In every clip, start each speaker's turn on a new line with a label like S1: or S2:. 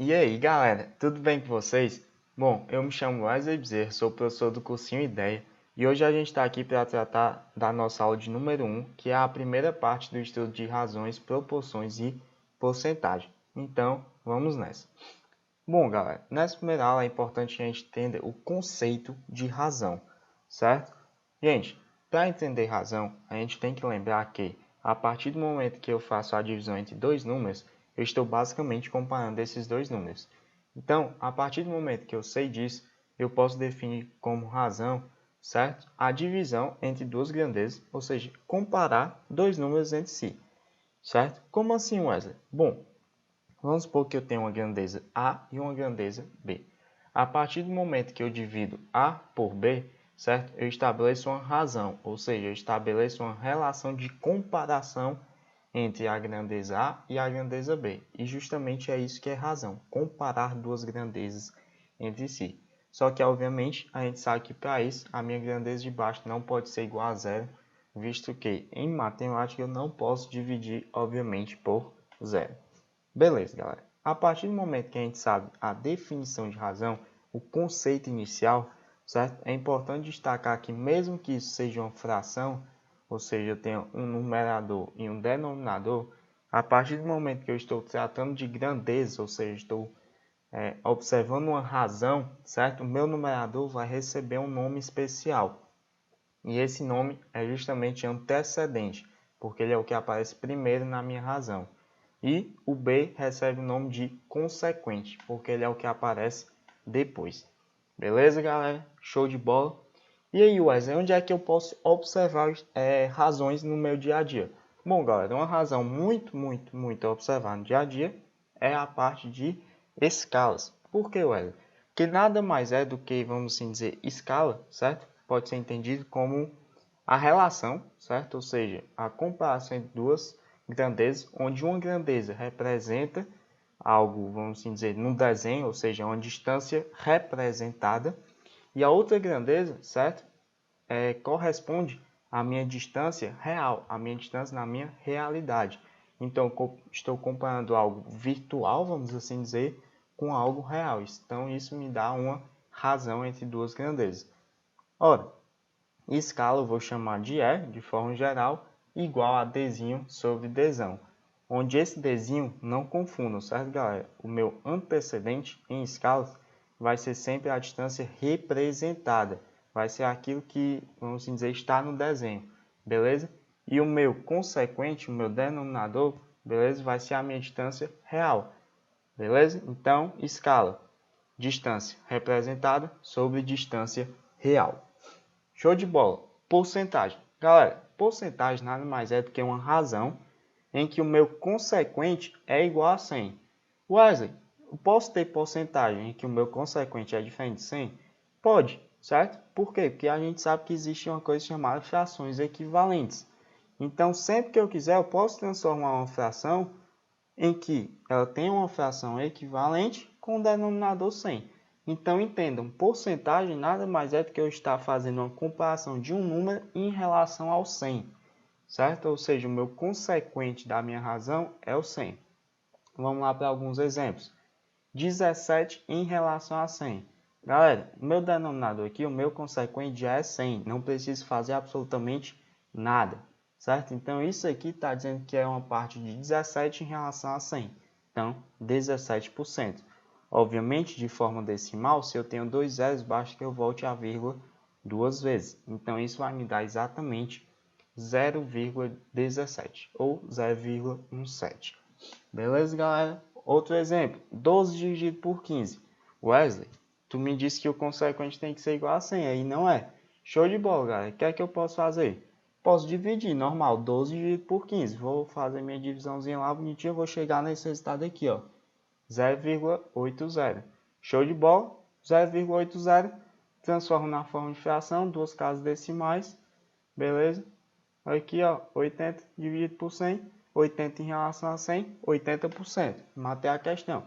S1: E aí, galera, tudo bem com vocês? Bom, eu me chamo Wesley Bezerra, sou professor do cursinho Ideia e hoje a gente está aqui para tratar da nossa aula de número 1, que é a primeira parte do estudo de razões, proporções e porcentagem. Então, vamos nessa. Bom, galera, nessa primeira aula é importante a gente entender o conceito de razão, certo? Gente, para entender razão, a gente tem que lembrar que, a partir do momento que eu faço a divisão entre dois números, eu estou basicamente comparando esses dois números. Então, a partir do momento que eu sei disso, eu posso definir como razão, certo? A divisão entre duas grandezas, ou seja, comparar dois números entre si, certo? Como assim, Wesley? Bom, vamos supor que eu tenho uma grandeza A e uma grandeza B. A partir do momento que eu divido A por B, certo? Eu estabeleço uma razão, ou seja, eu estabeleço uma relação de comparação entre a grandeza A e a grandeza B. E justamente é isso que é razão, comparar duas grandezas entre si. Só que, obviamente, a gente sabe que para isso a minha grandeza de baixo não pode ser igual a zero, visto que em matemática eu não posso dividir, obviamente, por zero. Beleza, galera. A partir do momento que a gente sabe a definição de razão, o conceito inicial, certo? É importante destacar que mesmo que isso seja uma fração, ou seja, eu tenho um numerador e um denominador, a partir do momento que eu estou tratando de grandeza, ou seja, estou observando uma razão, certo? O meu numerador vai receber um nome especial. E esse nome é justamente antecedente, porque ele é o que aparece primeiro na minha razão. E o B recebe o nome de consequente, porque ele é o que aparece depois. Beleza, galera? Show de bola? E aí, Wesley, onde é que eu posso observar razões no meu dia a dia? Bom, galera, uma razão muito observada no dia a dia é a parte de escalas. Por que, Wesley? Porque nada mais é do que, vamos assim dizer, escala, certo? Pode ser entendido como a relação, certo? Ou seja, a comparação entre duas grandezas, onde uma grandeza representa algo, vamos assim dizer, num desenho, ou seja, uma distância representada, e a outra grandeza, certo? Corresponde à minha distância real, à minha distância na minha realidade. Então, estou comparando algo virtual, vamos assim dizer, com algo real. Então, isso me dá uma razão entre duas grandezas. Ora, escala eu vou chamar de E, de forma geral, igual a Dzinho sobre Dzão. Onde esse Dzinho, não confundam, certo, galera? O meu antecedente em escalas vai ser sempre a distância representada. Vai ser aquilo que, vamos dizer, está no desenho, beleza? E o meu consequente, o meu denominador, beleza? Vai ser a minha distância real, beleza? Então, escala, distância representada sobre distância real. Show de bola. Porcentagem. Galera, porcentagem nada mais é do que uma razão em que o meu consequente é igual a 100. Wesley, eu posso ter porcentagem em que o meu consequente é diferente de 100? Pode, certo? Por quê? Porque a gente sabe que existe uma coisa chamada frações equivalentes. Então, sempre que eu quiser, eu posso transformar uma fração em que ela tem uma fração equivalente com o denominador 100. Então, entendam, porcentagem nada mais é do que eu estar fazendo uma comparação de um número em relação ao 100, certo? Ou seja, o meu consequente da minha razão é o 100. Vamos lá para alguns exemplos. 17 em relação a 100. Galera, o meu denominador aqui, o meu consequente já é 100. Não preciso fazer absolutamente nada, certo? Então, isso aqui está dizendo que é uma parte de 17 em relação a 100. Então, 17%. Obviamente, de forma decimal, se eu tenho dois zeros, basta que eu volte a vírgula duas vezes. Então, isso vai me dar exatamente 0,17 ou 0,17. Beleza, galera? Outro exemplo, 12 dividido por 15. Wesley, tu me disse que o consequente tem que ser igual a 100, aí não é. Show de bola, galera. O que é que eu posso fazer? Posso dividir, normal, 12 dividido por 15. Vou fazer minha divisãozinha lá bonitinha, vou chegar nesse resultado aqui, ó. 0,80. Show de bola? 0,80. Transformo na forma de fração, duas casas decimais. Beleza? Aqui, ó, 80 dividido por 100. 80 em relação a 100, 80%. Matei a questão.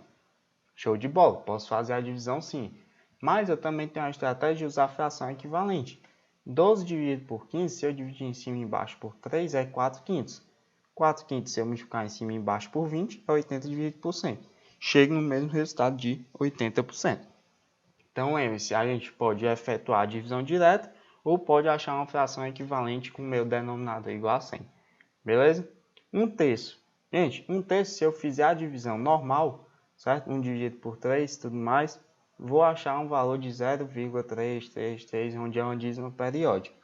S1: Show de bola, posso fazer a divisão sim. Mas eu também tenho a estratégia de usar a fração equivalente. 12 dividido por 15, se eu dividir em cima e embaixo por 3, é 4 quintos. 4 quintos, se eu multiplicar em cima e embaixo por 20, é 80 dividido por 100. chegue no mesmo resultado de 80%. Então, lembre-se, a gente pode efetuar a divisão direta ou pode achar uma fração equivalente com o meu denominador igual a 100. Beleza? 1/3. Gente, 1/3, se eu fizer a divisão normal, certo? 1 dividido por 3 e tudo mais, vou achar um valor de 0,333, onde é uma dízima periódica.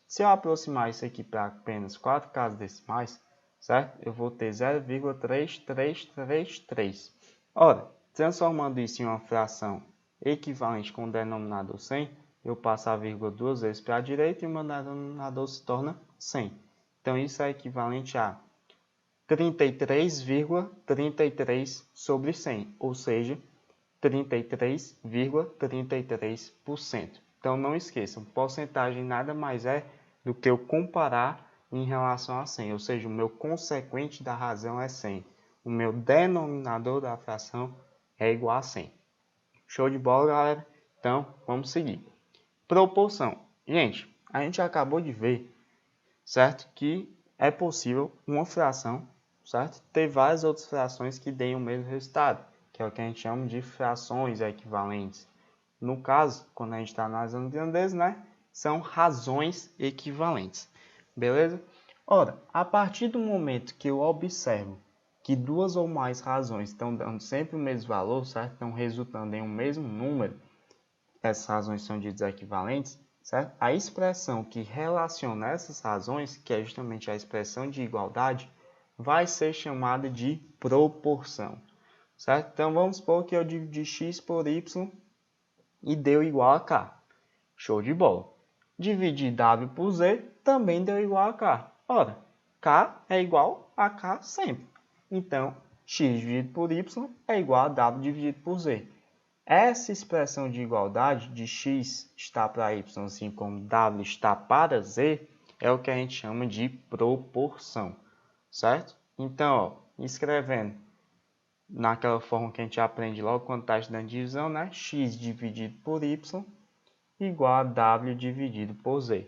S1: Se eu aproximar isso aqui para apenas 4 casas decimais, certo? Eu vou ter 0,3333. Ora, transformando isso em uma fração equivalente com o denominador 100, eu passo a vírgula duas vezes para a direita e o meu denominador se torna 100. Então, isso é equivalente a 33,33 sobre 100, ou seja, 33,33%. Então, não esqueçam, porcentagem nada mais é do que eu comparar em relação a 100, ou seja, o meu consequente da razão é 100. O meu denominador da fração é igual a 100. Show de bola, galera? Então, vamos seguir. Proporção. Gente, a gente acabou de ver, certo? Que é possível uma fração, certo? Ter várias outras frações que deem o mesmo resultado, que é o que a gente chama de frações equivalentes. No caso, quando a gente está analisando grandeza, né? São razões equivalentes. Beleza? Ora, a partir do momento que eu observo que duas ou mais razões estão dando sempre o mesmo valor, certo? Estão resultando em um mesmo número, essas razões são ditas equivalentes, certo? A expressão que relaciona essas razões, que é justamente a expressão de igualdade, vai ser chamada de proporção, certo? Então, vamos supor que eu dividi x por y e deu igual a k. Show de bola. Dividir w por z também deu igual a k. Ora, k é igual a k sempre. Então, x dividido por y é igual a w dividido por z. Essa expressão de igualdade de x está para y, assim como w está para z, é o que a gente chama de proporção, certo? Então, ó, escrevendo naquela forma que a gente aprende logo quando está estudando divisão, né? X dividido por y igual a w dividido por z.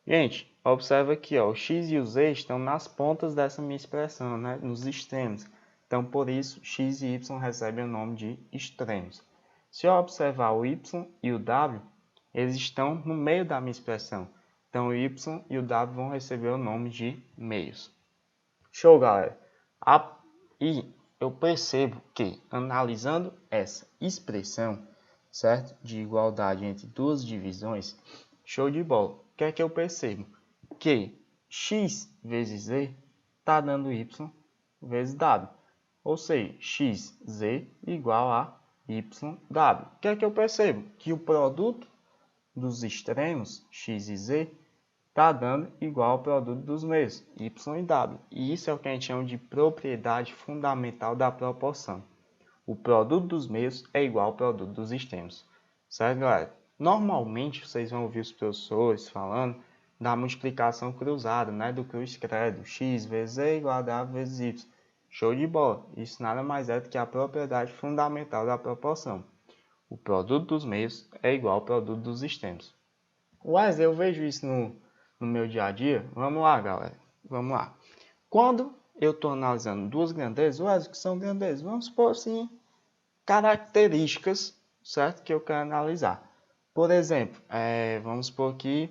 S1: Gente, observa aqui, ó, o x e o z estão nas pontas dessa minha expressão, né? Nos extremos. Então, por isso, x e y recebem o nome de extremos. Se eu observar o y e o w, eles estão no meio da minha expressão. Então, o y e o w vão receber o nome de meios. Show, galera! E eu percebo que, analisando essa expressão, certo? De igualdade entre duas divisões, show de bola. O que é que eu percebo? Que x vezes z está dando y vezes w. Ou seja, xz igual a yw. O que é que eu percebo? Que o produto dos extremos, x e z, está dando igual ao produto dos meios, y e w. E isso é o que a gente chama de propriedade fundamental da proporção. O produto dos meios é igual ao produto dos extremos. Certo, galera? Normalmente, vocês vão ouvir os professores falando da multiplicação cruzada, né? Do cruz-credo. X vezes z igual a w vezes y. Show de bola. Isso nada mais é do que a propriedade fundamental da proporção. O produto dos meios é igual ao produto dos extremos. Wesley, eu vejo isso no meu dia a dia. Vamos lá, galera. Vamos lá. Quando eu estou analisando duas grandezas, Wesley, que são grandezas? Vamos supor assim, características, certo? Que eu quero analisar. Por exemplo, vamos supor que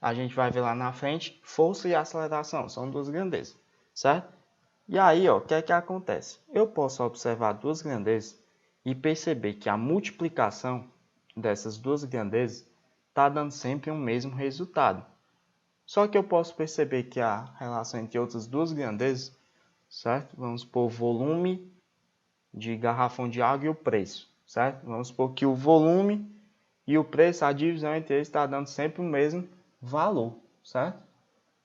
S1: a gente vai ver lá na frente, força e aceleração. São duas grandezas, certo? E aí, ó, o que é que acontece? Eu posso observar duas grandezas e perceber que a multiplicação dessas duas grandezas está dando sempre o mesmo resultado. Só que eu posso perceber que a relação entre outras duas grandezas, certo? Vamos supor o volume de garrafão de água e o preço, certo? Vamos supor que o volume e o preço, a divisão entre eles está dando sempre o mesmo valor, certo?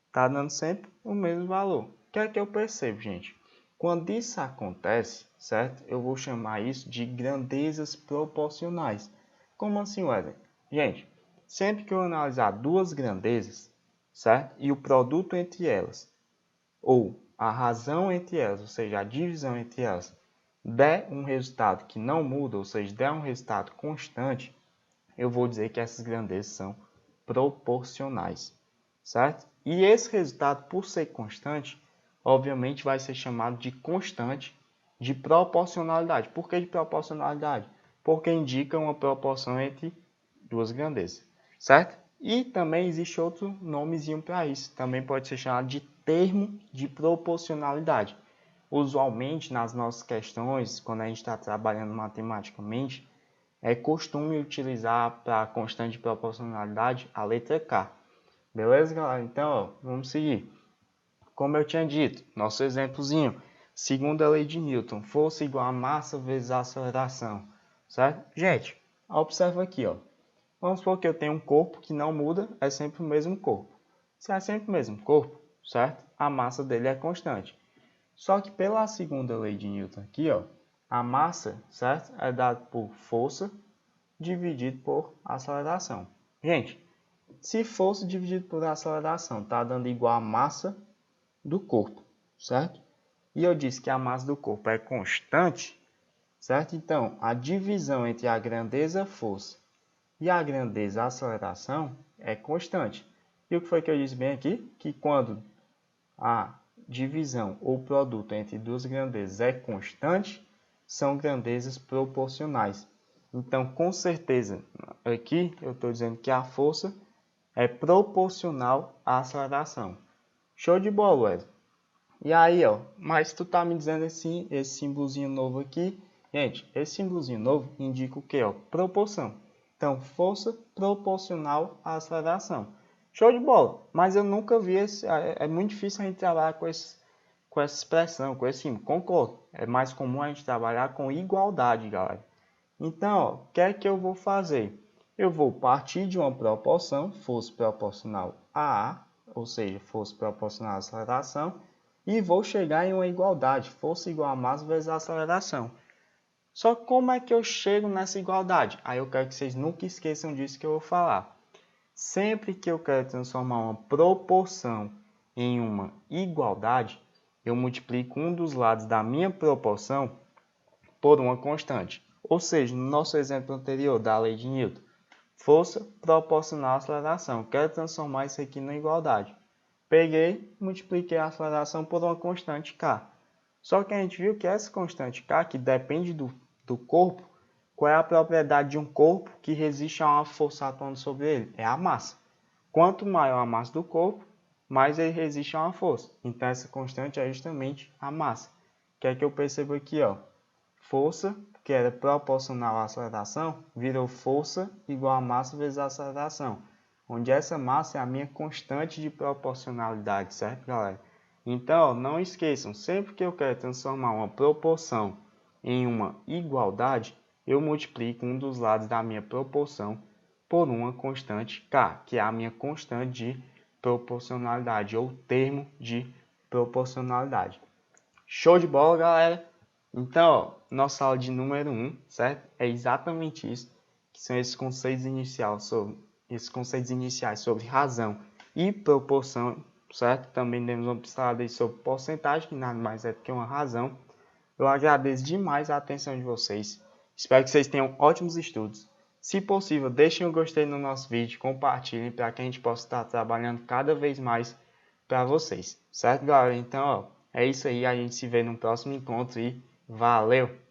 S1: Está dando sempre o mesmo valor. O que é que eu percebo, gente? Quando isso acontece, certo? Eu vou chamar isso de grandezas proporcionais. Como assim, Wesley? Gente, sempre que eu analisar duas grandezas, certo? E o produto entre elas, ou a razão entre elas, ou seja, a divisão entre elas, der um resultado que não muda, ou seja, der um resultado constante, eu vou dizer que essas grandezas são proporcionais, certo? E esse resultado, por ser constante, obviamente vai ser chamado de constante de proporcionalidade. Por que de proporcionalidade? Porque indica uma proporção entre duas grandezas, certo? E também existe outro nomezinho para isso, também pode ser chamado de termo de proporcionalidade. Usualmente, nas nossas questões, quando a gente está trabalhando matematicamente, é costume utilizar para a constante de proporcionalidade a letra K. Beleza, galera? Então, ó, vamos seguir. Como eu tinha dito, nosso exemplozinho, segunda lei de Newton, força igual a massa vezes a aceleração, certo? Gente, observa aqui, ó. Vamos supor que eu tenho um corpo que não muda, é sempre o mesmo corpo. Se é sempre o mesmo corpo, certo? A massa dele é constante. Só que pela segunda lei de Newton aqui, ó, a massa, certo? É dada por força dividido por aceleração. Gente, se força dividido por aceleração está dando igual a massa do corpo, certo? E eu disse que a massa do corpo é constante, certo? Então, a divisão entre a grandeza força e a grandeza aceleração é constante. E o que foi que eu disse bem aqui? Que quando a divisão ou produto entre duas grandezas é constante, são grandezas proporcionais. Então, com certeza, aqui eu estou dizendo que a força é proporcional à aceleração. Show de bola, Wesley. E aí, ó, mas tu tá me dizendo assim, esse símbolozinho novo aqui. Gente, esse símbolozinho novo indica o que, ó? Proporção. Então, força proporcional à aceleração. Show de bola. Mas eu nunca vi esse. É muito difícil a gente trabalhar com essa expressão, com esse símbolo. Concordo. É mais comum a gente trabalhar com igualdade, galera. Então, ó, o que é que eu vou fazer? Eu vou partir de uma proporção, força proporcional a A, ou seja, força proporcional à aceleração, e vou chegar em uma igualdade, força igual a massa vezes a aceleração. Só que como é que eu chego nessa igualdade? Aí eu quero que vocês nunca esqueçam disso que eu vou falar. Sempre que eu quero transformar uma proporção em uma igualdade, eu multiplico um dos lados da minha proporção por uma constante. Ou seja, no nosso exemplo anterior da lei de Newton, força proporcional à aceleração. Quero transformar isso aqui na igualdade. Peguei, multipliquei a aceleração por uma constante K. Só que a gente viu que essa constante K, que depende do corpo, qual é a propriedade de um corpo que resiste a uma força atuando sobre ele? É a massa. Quanto maior a massa do corpo, mais ele resiste a uma força. Então essa constante é justamente a massa. O que é que eu percebo aqui, ó? Força, que era proporcional à aceleração, virou força igual a massa vezes a aceleração, onde essa massa é a minha constante de proporcionalidade, certo, galera? Então, não esqueçam, sempre que eu quero transformar uma proporção em uma igualdade, eu multiplico um dos lados da minha proporção por uma constante K, que é a minha constante de proporcionalidade, ou termo de proporcionalidade. Show de bola, galera! Então, ó, nossa aula de número 1, certo? É exatamente isso, que são esses conceitos iniciais sobre razão e proporção, certo? Também temos uma pincelada sobre porcentagem, que nada mais é do que uma razão. Eu agradeço demais a atenção de vocês. Espero que vocês tenham ótimos estudos. Se possível, deixem um gostei no nosso vídeo, compartilhem para que a gente possa estar trabalhando cada vez mais para vocês, certo, galera? Então, ó, é isso aí, a gente se vê no próximo encontro e valeu!